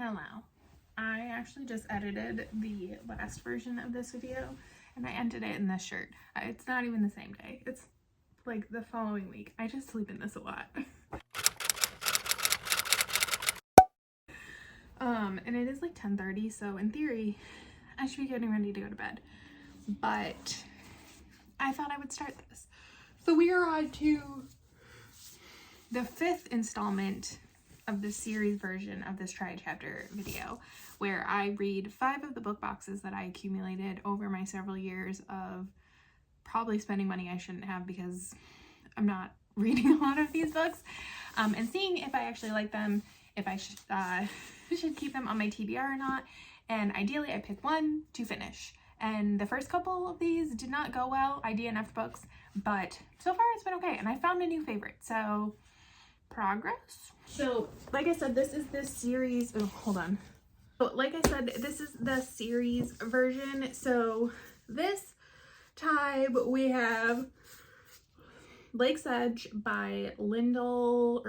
Hello. I actually just edited the last version of this video and I ended it in this shirt. It's not even the same day. It's like the following week. I just sleep in this a lot. And it is like 10:30, so in theory, I should be getting ready to go to bed. But I thought I would start this. So we are on to the 5th installment of the series version of this Try a Chapter video, where I read 5 of the book boxes that I accumulated over my several years of probably spending money I shouldn't have because I'm not reading a lot of these books, and seeing if I actually like them, if I should keep them on my TBR or not. And ideally I pick one to finish. And the first couple of these did not go well. I DNF'd books, but so far it's been okay. And I found a new favorite, so progress. So like I said, this is this series. Oh, hold on. So like I said, this is the series version. So this time we have Lakesedge by Lyndall,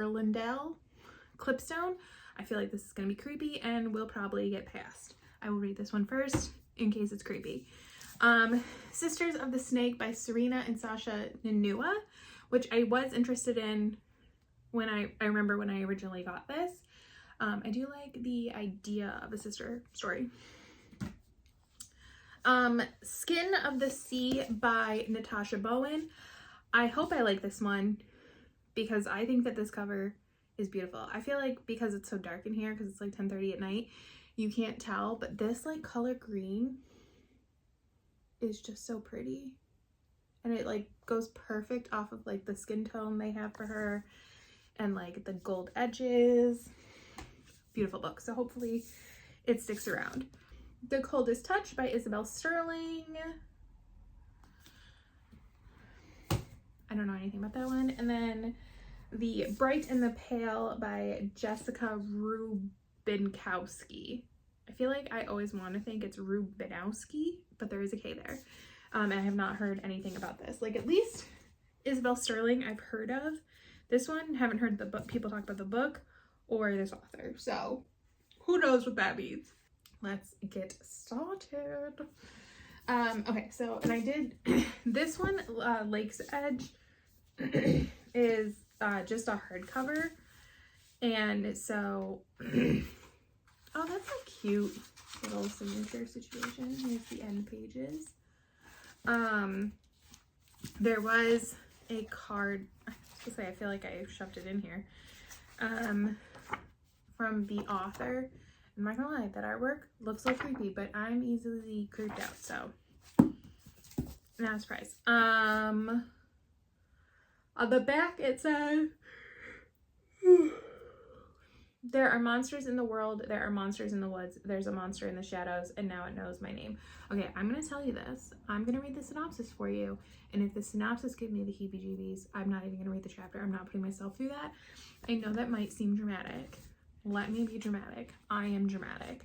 Clipstone. I feel like this is going to be creepy and will probably get passed. I will read this one first in case it's creepy. Sisters of the Snake by Sarena and Shasha Nanua, which I was interested in when I remember when I originally got this. I do like the idea of a sister story. Skin of the Sea by Natasha Bowen. I hope I like this one because I think that this cover is beautiful. I feel like because it's so dark in here, because it's like 10:30 at night, you can't tell, but this like color green is just so pretty. And it like goes perfect off of like the skin tone they have for her and like the gold edges. Beautiful book. So hopefully it sticks around. The Coldest Touch by Isabel Sterling. I don't know anything about that one. And then The Bright and the Pale by Jessica Rubinkowski. I feel like I always want to think it's Rubinkowski, but there is a K there. And I have not heard anything about this. Like, at least Isabel Sterling I've heard of. This one, haven't heard the book, people talk about the book or this author. So who knows what that means. Let's get started. Okay, so, and I did, this one, Lakesedge, is just a hardcover. And so, oh, that's a cute little signature situation. Here's the end pages. There was a card, I was gonna say, I feel like I shoved it in here, from the author. I'm not gonna lie, that artwork looks so creepy, but I'm easily creeped out, so not a surprise. On the back it says, there are monsters in the world, there are monsters in the woods, there's a monster in the shadows, and now it knows my name. Okay, I'm gonna tell you this. I'm gonna read the synopsis for you, and if the synopsis gives me the heebie-jeebies, I'm not even gonna read the chapter. I'm not putting myself through that. I know that might seem dramatic. Let me be dramatic. I am dramatic.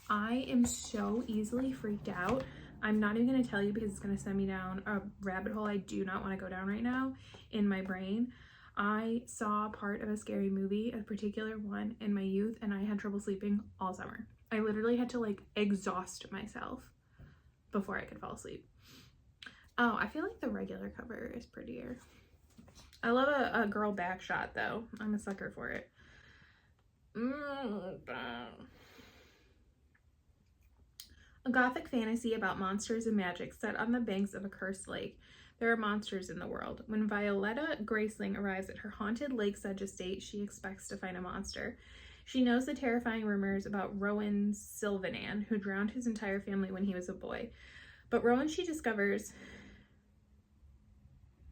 I am so easily freaked out. I'm not even gonna tell you because it's gonna send me down a rabbit hole I do not want to go down right now in my brain. I saw part of a scary movie, a particular one, in my youth, and I had trouble sleeping all summer. I literally had to like exhaust myself before I could fall asleep. Oh, I feel like the regular cover is prettier. I love a girl back shot though. I'm a sucker for it. A gothic fantasy about monsters and magic set on the banks of a cursed lake. There are monsters in the world. When Violetta Graceling arrives at her haunted Lakesedge estate, she expects to find a monster. She knows the terrifying rumors about Rowan Sylvanan, who drowned his entire family when he was a boy. But Rowan, she discovers...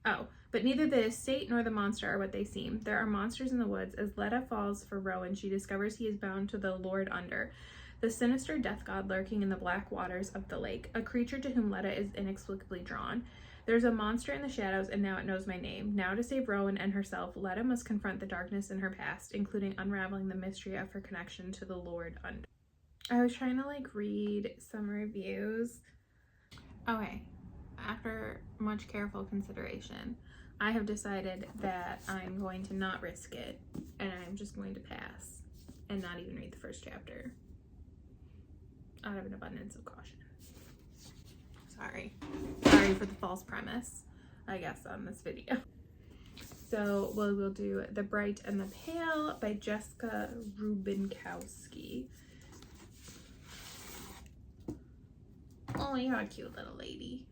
Oh, but neither the estate nor the monster are what they seem. There are monsters in the woods. As Letta falls for Rowan, she discovers he is bound to the Lord Under, the sinister death god lurking in the black waters of the lake, a creature to whom Letta is inexplicably drawn. There's a monster in the shadows, and now it knows my name. Now to save Rowan and herself, Letta must confront the darkness in her past, including unraveling the mystery of her connection to the Lord Under. I was trying to like read some reviews. Okay, after much careful consideration, I have decided that I'm going to not risk it, and I'm just going to pass and not even read the first chapter out of an abundance of caution. Sorry for the false premise, I guess, on this video. So we'll do The Bright and the Pale by Jessica Rubinkowski. Oh, you're a cute little lady.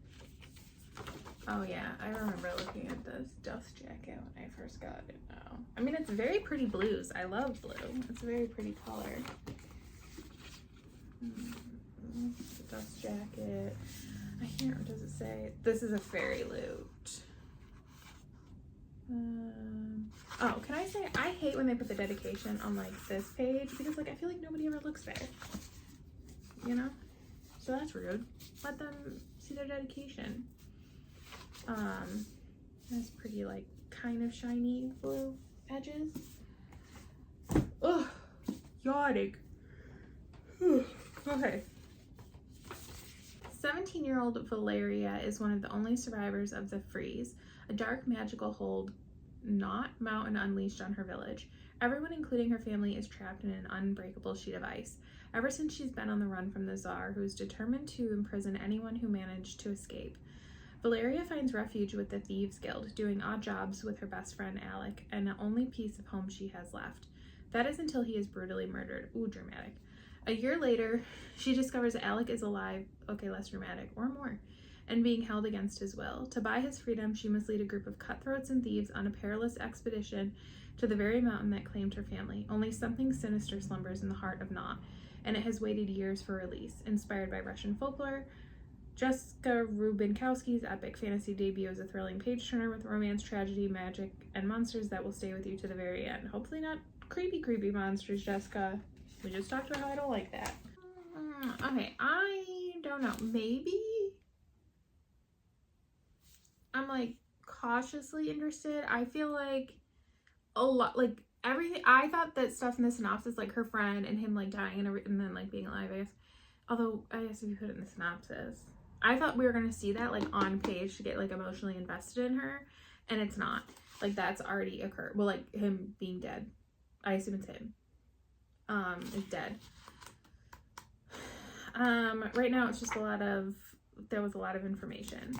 Oh yeah, I remember looking at this dust jacket when I first got it now. I mean, it's very pretty blues. I love blue. It's a very pretty color. The dust jacket. I can't, what does it say? This is a fairy loot. Oh, can I say, I hate when they put the dedication on like this page because like I feel like nobody ever looks there. You know? So that's rude. Let them see their dedication. Has pretty like kind of shiny blue edges. Ugh, yawning. Okay. 17-year-old Valeria is one of the only survivors of the freeze, a dark magical hold not mountain unleashed on her village. Everyone, including her family, is trapped in an unbreakable sheet of ice. Ever since she's been on the run from the Tsar, who is determined to imprison anyone who managed to escape. Valeria finds refuge with the Thieves Guild, doing odd jobs with her best friend Alec, and the only piece of home she has left. That is until he is brutally murdered. Ooh, dramatic. A year later, she discovers Alec is alive, okay, less dramatic, or more, and being held against his will. To buy his freedom, she must lead a group of cutthroats and thieves on a perilous expedition to the very mountain that claimed her family. Only something sinister slumbers in the heart of Nott, and it has waited years for release. Inspired by Russian folklore, Jessica Rubinkowski's epic fantasy debut is a thrilling page-turner with romance, tragedy, magic, and monsters that will stay with you to the very end. Hopefully not creepy monsters, Jessica. We just talked about how I don't like that. Okay, I don't know. Maybe I'm like cautiously interested. I feel like a lot, like everything. I thought that stuff in the synopsis, like her friend and him like dying and then like being alive, I guess. Although I guess if you put it in the synopsis, I thought we were gonna see that like on page to get like emotionally invested in her, and it's not. Like that's already occurred. Well, like him being dead. I assume it's him. Is dead. Right now it's just there was a lot of information.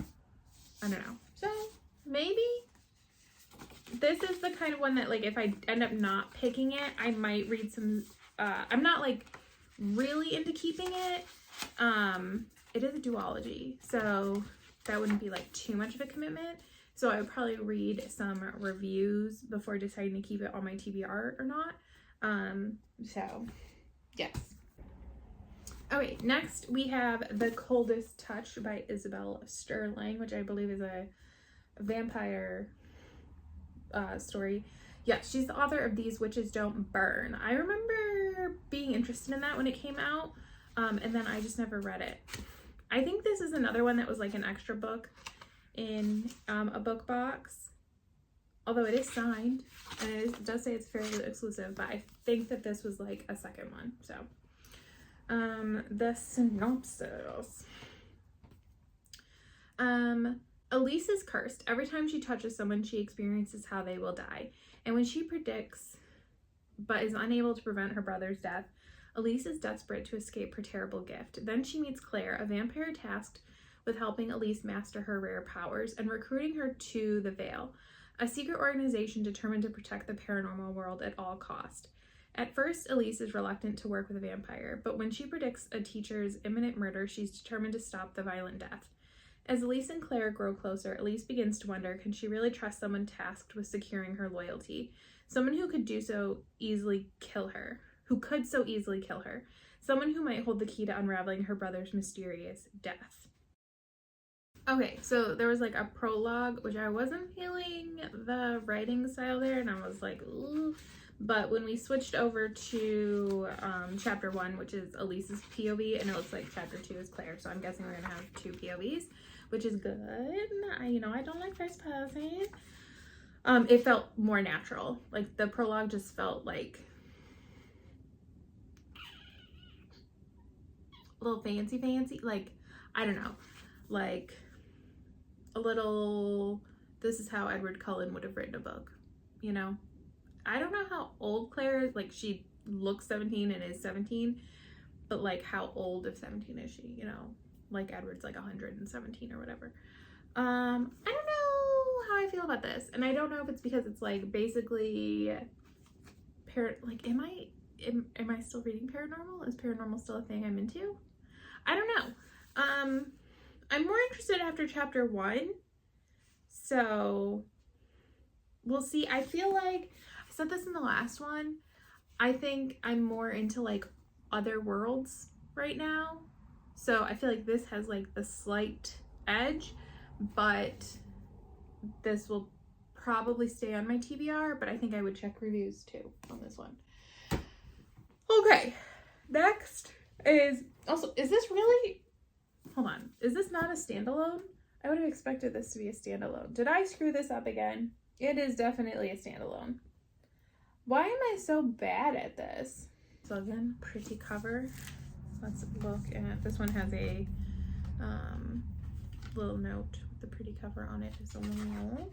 I don't know. So maybe this is the kind of one that like if I end up not picking it, I might read some. I'm not like really into keeping it. It is a duology, so that wouldn't be like too much of a commitment. So I would probably read some reviews before deciding to keep it on my TBR or not. So yes. Okay, next we have The Coldest Touch by Isabel Sterling, which I believe is a vampire story. Yeah, she's the author of These Witches Don't Burn. I remember being interested in that when it came out, and then I just never read it. I think this is another one that was like an extra book in a book box, although it is signed, and it does say it's fairly exclusive, but I think that this was like a second one. So the synopsis. Elise is cursed. Every time she touches someone, she experiences how they will die. And when she predicts, but is unable to prevent her brother's death, Elise is desperate to escape her terrible gift. Then she meets Claire, a vampire tasked with helping Elise master her rare powers and recruiting her to the Veil, a secret organization determined to protect the paranormal world at all cost. At first, Elise is reluctant to work with a vampire, but when she predicts a teacher's imminent murder, she's determined to stop the violent death. As Elise and Claire grow closer, Elise begins to wonder, can she really trust someone tasked with securing her loyalty? Someone who could so easily kill her. Someone who might hold the key to unraveling her brother's mysterious death. Okay, so there was like a prologue, which I wasn't feeling the writing style there, and I was like, ooh. But when we switched over to chapter 1, which is Elise's POV, and it looks like chapter 2 is Claire, so I'm guessing we're gonna have 2 POVs, which is good. I don't like first person. It felt more natural. Like the prologue just felt like a little fancy, like, I don't know, like a little, this is how Edward Cullen would have written a book, you know? I don't know how old Claire is, like she looks 17 and is 17, but like how old of 17 is she, you know? Like Edward's like 117 or whatever. I don't know how I feel about this, and I don't know if it's because it's like basically am I still reading paranormal? Is paranormal still a thing I'm into? I don't know. I'm more interested after chapter 1, so we'll see. I feel like I said this in the last one, I think I'm more into like other worlds right now, so I feel like this has like the slight edge, but this will probably stay on my TBR, but I think I would check reviews too on this one. Okay, next is this really, hold on, is this not a standalone? I would have expected this to be a standalone. Did I screw this up again? It is definitely a standalone. Why am I so bad at this? So again, pretty cover. Let's look at, this one has a little note with the pretty cover on it as well.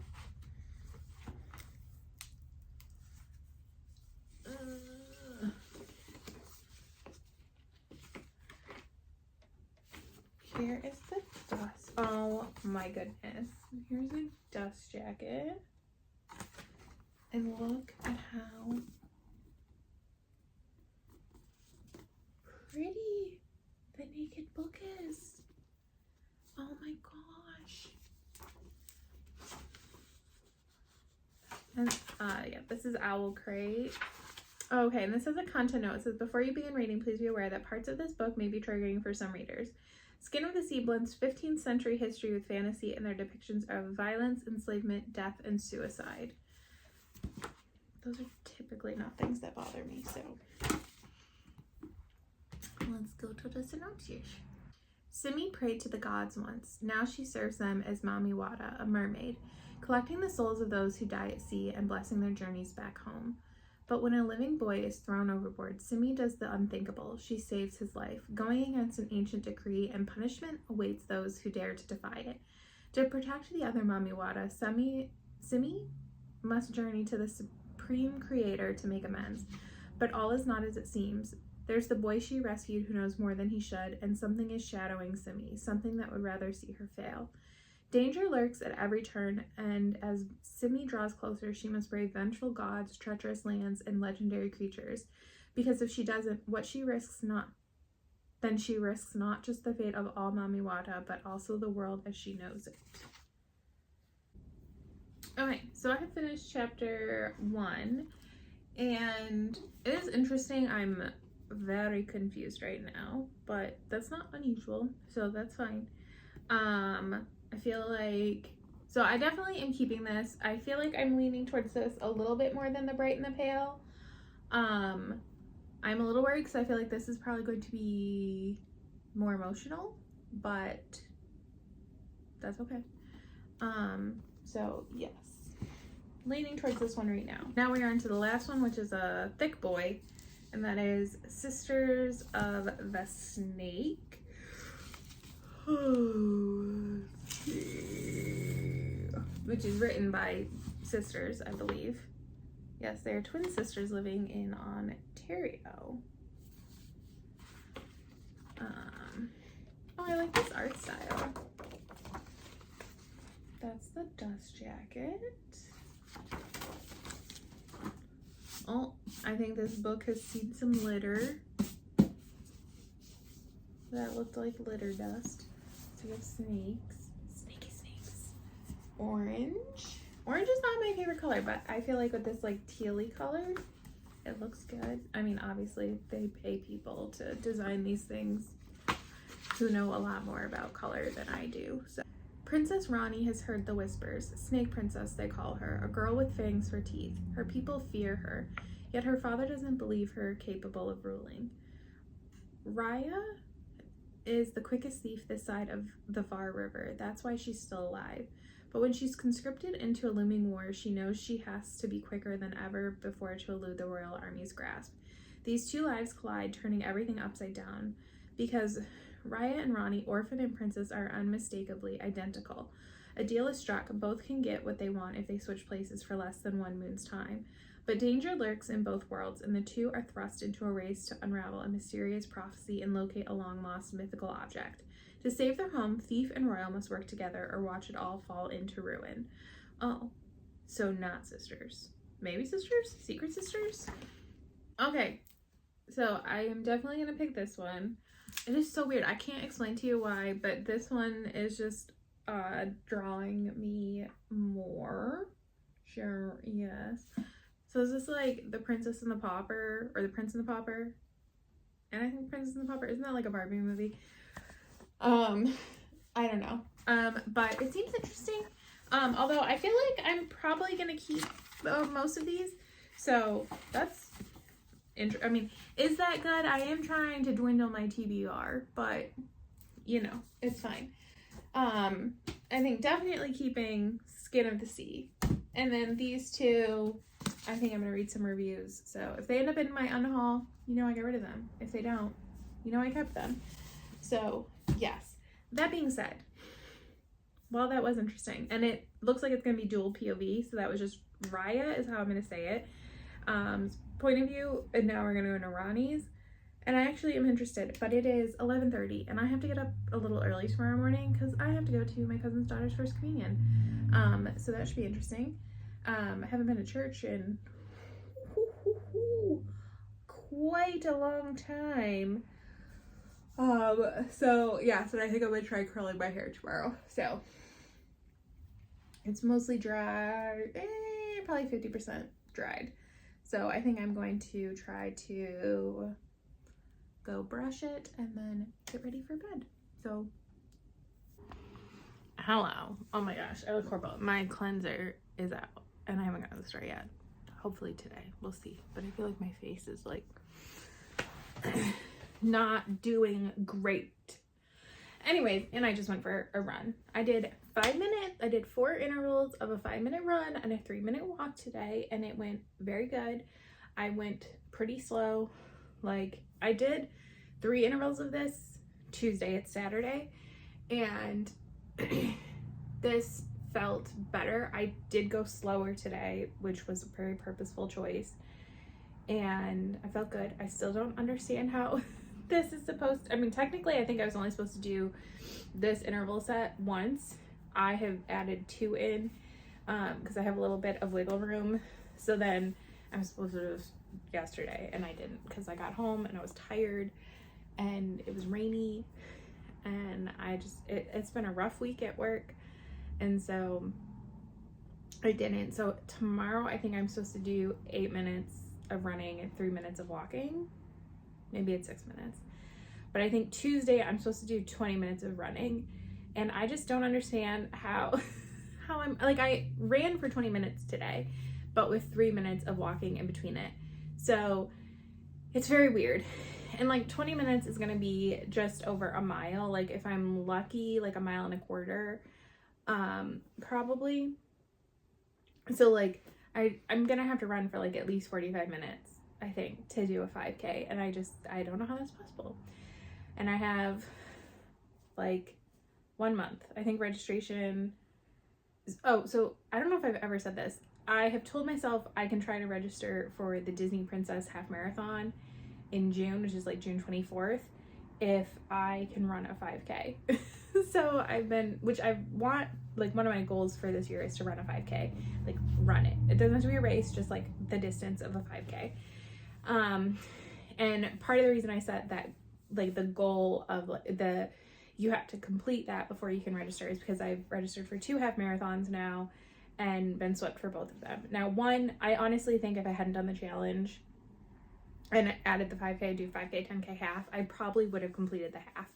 Here is the dust. Oh my goodness. Here's a dust jacket. And look at how pretty the naked book is. Oh my gosh. And yeah, this is Owl Crate. Okay, and this is a content note. It says, before you begin reading, please be aware that parts of this book may be triggering for some readers. Skin of the Sea blends 15th century history with fantasy in their depictions of violence, enslavement, death, and suicide. Those are typically not things that bother me, so let's go to the synopsis. Simi prayed to the gods once. Now she serves them as Mami Wata, a mermaid, collecting the souls of those who die at sea and blessing their journeys back home. But when a living boy is thrown overboard, Simi does the unthinkable. She saves his life, going against an ancient decree, and punishment awaits those who dare to defy it. To protect the other Mami Wata, Simi must journey to the Supreme Creator to make amends. But all is not as it seems. There's the boy she rescued who knows more than he should, and something is shadowing Simi, something that would rather see her fail. Danger lurks at every turn, and as Simi draws closer, she must brave vengeful gods, treacherous lands, and legendary creatures. Because if she doesn't, then she risks not just the fate of all Mami Wata, but also the world as she knows it. Okay, so I have finished chapter 1, and it is interesting. I'm very confused right now, but that's not unusual, so that's fine. I feel like, so I definitely am keeping this. I feel like I'm leaning towards this a little bit more than the Bright and the Pale. I'm a little worried because I feel like this is probably going to be more emotional, but that's okay. So yes, leaning towards this one right now. Now we are into the last one, which is a thick boy, and that is Sisters of the Snake. Which is written by sisters, I believe. Yes, they are twin sisters living in Ontario. Oh, I like this art style. That's the dust jacket. Oh, I think this book has seen some litter. That looked like litter dust. So we have snakes. Snaky snakes. Orange. Orange is not my favorite color, but I feel like with this like tealy color, it looks good. I mean, obviously they pay people to design these things who know a lot more about color than I do. So Princess Rani has heard the whispers. Snake Princess, they call her, a girl with fangs for teeth. Her people fear her, yet her father doesn't believe her capable of ruling. Raya is the quickest thief this side of the Var River. That's why she's still alive. But when she's conscripted into a looming war, she knows she has to be quicker than ever before to elude the royal army's grasp. These two lives collide, turning everything upside down. Because Raya and Rani, orphan and princess, are unmistakably identical. A deal is struck. Both can get what they want if they switch places for less than one moon's time. But danger lurks in both worlds, and the two are thrust into a race to unravel a mysterious prophecy and locate a long-lost mythical object. To save their home, thief and royal must work together or watch it all fall into ruin. Oh, so not sisters. Maybe sisters? Secret sisters? Okay, so I am definitely going to pick this one. It is so weird. I can't explain to you why, but this one is just drawing me more. Sure, yes. So is this like The Princess and the Pauper, or The Prince and the Pauper? And I think Princess and the Pauper, isn't that like a Barbie movie? I don't know. But it seems interesting. Although I feel like I'm probably gonna keep most of these. So that's I mean, is that good? I am trying to dwindle my TBR, but you know, it's fine. I think definitely keeping Skin of the Sea. And then these two, I think I'm gonna read some reviews. So if they end up in my unhaul, you know I get rid of them. If they don't, you know I kept them. So yes. That being said, well, that was interesting. And it looks like it's gonna be dual POV, so that was just Raya is how I'm gonna say it. Point of view, and now we're gonna go into Ronnie's. And I actually am interested, but it is 11:30 and I have to get up a little early tomorrow morning because I have to go to my cousin's daughter's first communion. So that should be interesting. I haven't been to church in quite a long time. So yeah, so I think I'm gonna try curling my hair tomorrow. So it's mostly dry, probably 50% dried. So I think I'm going to try to go brush it and then get ready for bed. So hello. Oh my gosh, I look horrible. My cleanser is out and I haven't gotten to the store yet. Hopefully today, we'll see. But I feel like my face is like not doing great. Anyways, and I just went for a run. I did 5 minutes. I did 4 intervals of a 5-minute run and a 3-minute walk today, and it went very good. I went pretty slow. Like, I did 3 intervals of this Tuesday. It's Saturday, and this felt better. I did go slower today, which was a very purposeful choice, and I felt good. I still don't understand how this is supposed to, I mean, technically I think I was only supposed to do this interval set once. I have added 2 in because I have a little bit of wiggle room. So then I was supposed to do this yesterday and I didn't because I got home and I was tired and it was rainy and I just, it's been a rough week at work, and so I didn't. So tomorrow I think I'm supposed to do 8 minutes of running and 3 minutes of walking. Maybe it's 6 minutes. But I think Tuesday I'm supposed to do 20 minutes of running. And I just don't understand how I'm, like, I ran for 20 minutes today, but with 3 minutes of walking in between it. So it's very weird. And like 20 minutes is gonna be just over a mile. Like if I'm lucky, like 1.25 miles, probably. So like I'm gonna have to run for like at least 45 minutes. I think, to do a 5K, and I don't know how that's possible. And I have like 1 month. I think registration is, oh, so I don't know if I've ever said this. I have told myself I can try to register for the Disney Princess Half Marathon in June, which is like June 24th, if I can run a 5K. So I've been, which I want, like one of my goals for this year is to run a 5K, like run it. It doesn't have to be a race, just like the distance of a 5K. And part of the reason I set that, like the goal of like you have to complete that before you can register, is because I've registered for 2 half marathons now and been swept for both of them. Now one, I honestly think if I hadn't done the challenge and added the 5K, do 5K, 10K half, I probably would have completed the half.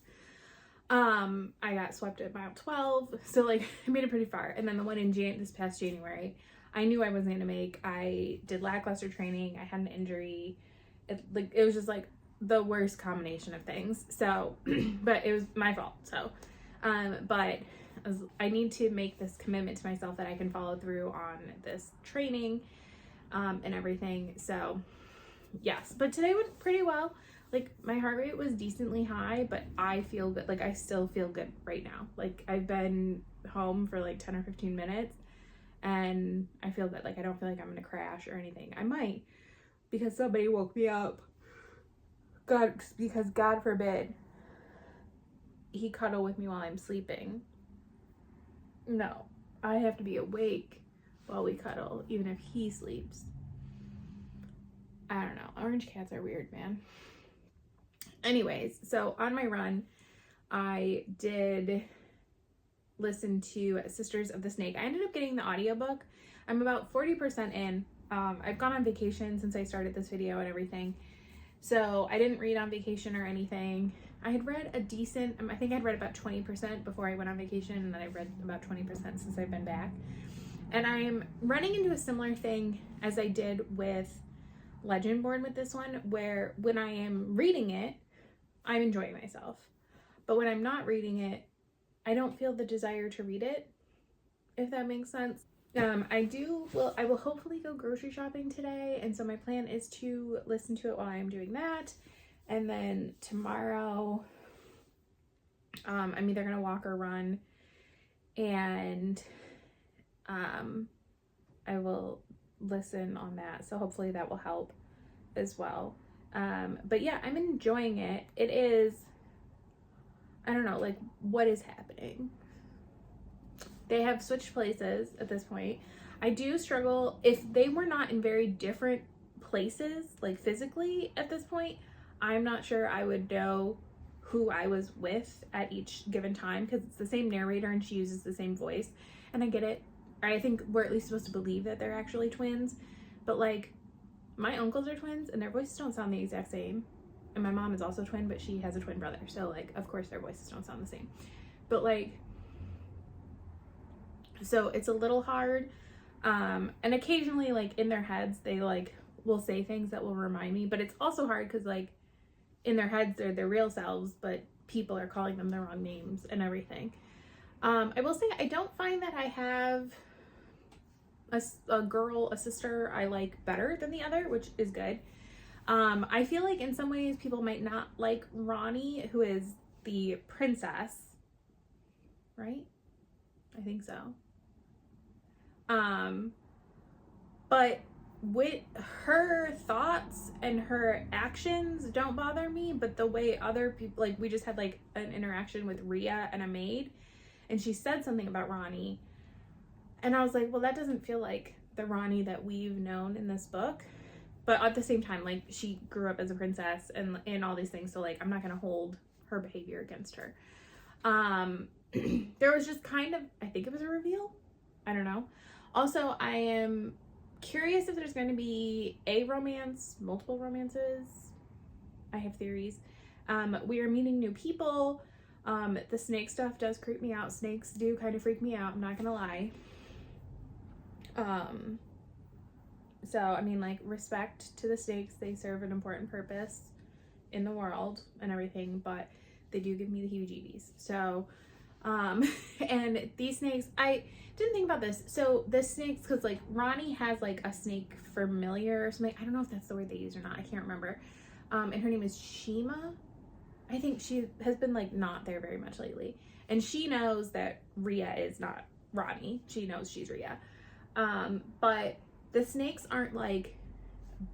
I got swept at mile 12, so like I made it pretty far. And then the one in this past January, I knew I wasn't gonna make. I did lackluster training, I had an injury. It was just like the worst combination of things. So, but it was my fault. So, but I need to make this commitment to myself that I can follow through on this training, and everything. So yes, but today went pretty well. Like my heart rate was decently high, but I feel good. Like I still feel good right now. Like I've been home for like 10 or 15 minutes and I feel that like I don't feel like I'm gonna crash or anything. I might, because somebody woke me up. Because God forbid he cuddle with me while I'm sleeping. No, I have to be awake while we cuddle, even if he sleeps. I don't know. Orange cats are weird, man. Anyways, so on my run, I did listen to Sisters of the Snake. I ended up getting the audiobook. I'm about 40% in. I've gone on vacation since I started this video and everything. So I didn't read on vacation or anything. I had read a decent, I think I'd read about 20% before I went on vacation, and then I read about 20% since I've been back. And I'm running into a similar thing as I did with Legendborn with this one, where when I am reading it, I'm enjoying myself. But when I'm not reading it, I don't feel the desire to read it, if that makes sense. I will hopefully go grocery shopping today, and so my plan is to listen to it while I'm doing that. And then tomorrow, I'm either gonna walk or run, and I will listen on that. So hopefully that will help as well. But yeah, I'm enjoying it. It is, I don't know, like, what is happening? They have switched places at this point. I do struggle, if they were not in very different places, like physically at this point, I'm not sure I would know who I was with at each given time, because it's the same narrator and she uses the same voice. And I get it. I think we're at least supposed to believe that they're actually twins. But like, my uncles are twins and their voices don't sound the exact same. And my mom is also a twin, but she has a twin brother. So like, of course their voices don't sound the same. But like, so it's a little hard. And occasionally like in their heads, they like will say things that will remind me, but it's also hard because like in their heads, they're their real selves, but people are calling them the wrong names and everything. I will say I don't find that I have a sister I like better than the other, which is good. I feel like in some ways people might not like Ronnie, who is the princess, right? I think so. But with her thoughts and her actions don't bother me, but the way other people, like we just had like an interaction with Rhea and a maid, and she said something about Ronnie, and I was like, well, that doesn't feel like the Ronnie that we've known in this book. But at the same time, like, she grew up as a princess and all these things, so like I'm not gonna hold her behavior against her. There was just kind of, I think it was a reveal, I don't know. Also, I am curious if there's going to be a romance, multiple romances. I have theories. We are meeting new people. The snake stuff does creep me out. Snakes do kind of freak me out, I'm not gonna lie. So I mean, like, respect to the snakes, they serve an important purpose in the world and everything, but they do give me the heebie-jeebies. So and these snakes, I didn't think about this. So the snakes, because like Ronnie has like a snake familiar or something. I don't know if that's the word they use or not. I can't remember. And her name is Shima. I think she has been like not there very much lately. And she knows that Rhea is not Ronnie. She knows she's Rhea. But the snakes aren't like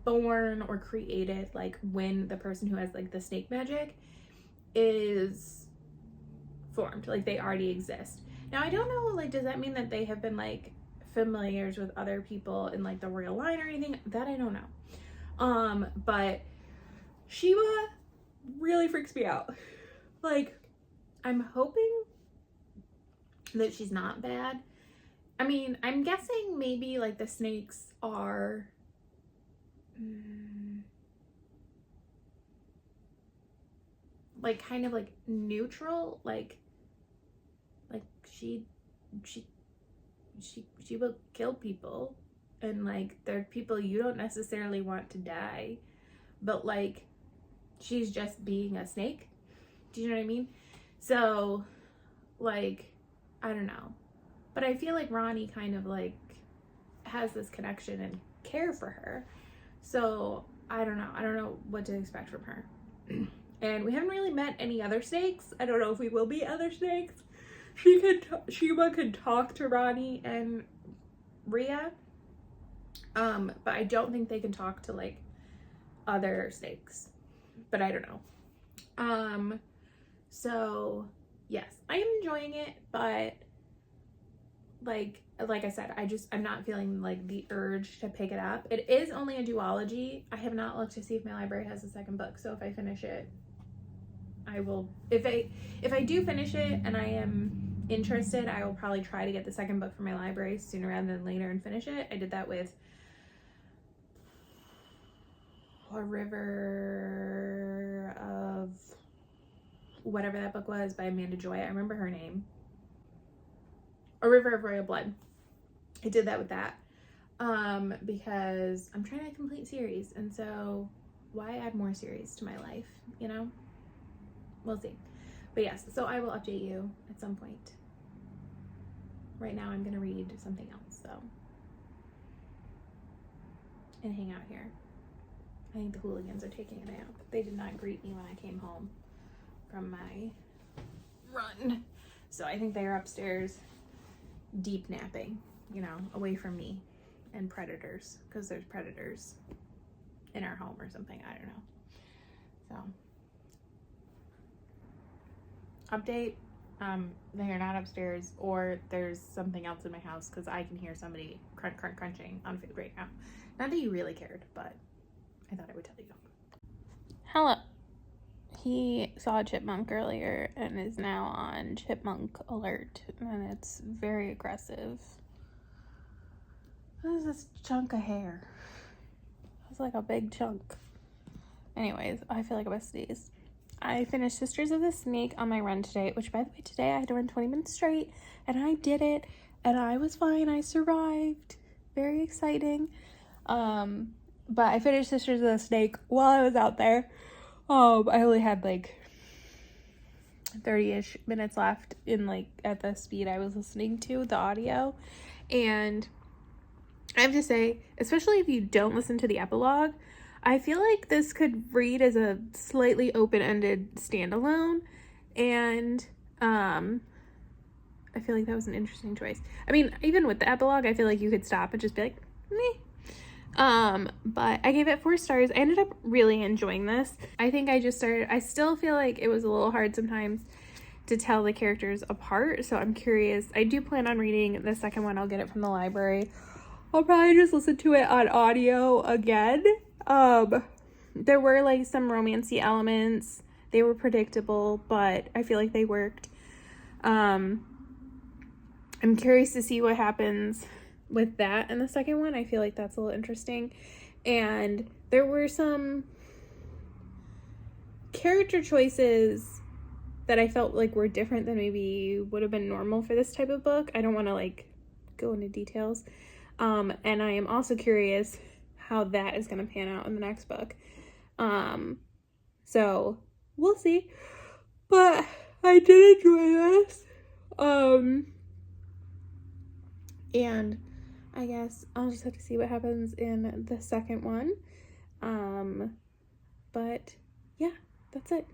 born or created like when the person who has like the snake magic is formed, like they already exist. Now I don't know, like, does that mean that they have been like familiars with other people in like the royal line or anything? That I don't know. But Shima really freaks me out. Like, I'm hoping that she's not bad. I mean, I'm guessing maybe like the snakes are like kind of like neutral, like she will kill people, and like they're people you don't necessarily want to die, but like she's just being a snake. Do you know what I mean? So like, I don't know, but I feel like Ronnie kind of like has this connection and care for her, so I don't know what to expect from her. And we haven't really met any other snakes. I don't know if we will be other snakes. Shima could talk to Ronnie and Rhea. But I don't think they can talk to like other snakes, but I don't know. So yes, I am enjoying it, but like I said, I'm not feeling like the urge to pick it up. It is only a duology. I have not looked to see if my library has a second book, so if I finish it, I will, if I do finish it and I am interested, I will probably try to get the second book for my library sooner rather than later and finish it. I did that with A River of whatever that book was by Amanda Joy. I remember her name. A River of Royal Blood. I did that with that because I'm trying to complete series, and so why add more series to my life, you know? We'll see. But yes, so I will update you at some point. Right now I'm gonna read something else, so, and hang out here. I think the hooligans are taking a nap. They did not greet me when I came home from my run, so I think they are upstairs deep napping, you know, away from me and predators, because there's predators in our home or something. I don't know. So update, they are not upstairs, or there's something else in my house, because I can hear somebody crunching on food right now. Not that you really cared, but I thought I would tell you. Hello. He saw a chipmunk earlier and is now on chipmunk alert, and it's very aggressive. What is this chunk of hair? It's like a big chunk. Anyways, I feel like a besties. I finished Sisters of the Snake on my run today, which, by the way, today I had to run 20 minutes straight, and I did it, and I was fine. I survived. Very exciting. But I finished Sisters of the Snake while I was out there. I only had like 30-ish minutes left in like at the speed I was listening to the audio, and I have to say, especially if you don't listen to the epilogue, I feel like this could read as a slightly open-ended standalone, and I feel like that was an interesting choice. I mean, even with the epilogue, I feel like you could stop and just be like, meh. But I gave it 4 stars. I ended up really enjoying this. I think I still feel like it was a little hard sometimes to tell the characters apart, so I'm curious. I do plan on reading the second one. I'll get it from the library. I'll probably just listen to it on audio again. There were like some romancy elements. They were predictable, but I feel like they worked. I'm curious to see what happens with that in the second one. I feel like that's a little interesting. And there were some character choices that I felt like were different than maybe would have been normal for this type of book. I don't want to like go into details. And I am also curious how that is going to pan out in the next book. So we'll see. But I did enjoy this. And I guess I'll just have to see what happens in the second one. But yeah, that's it.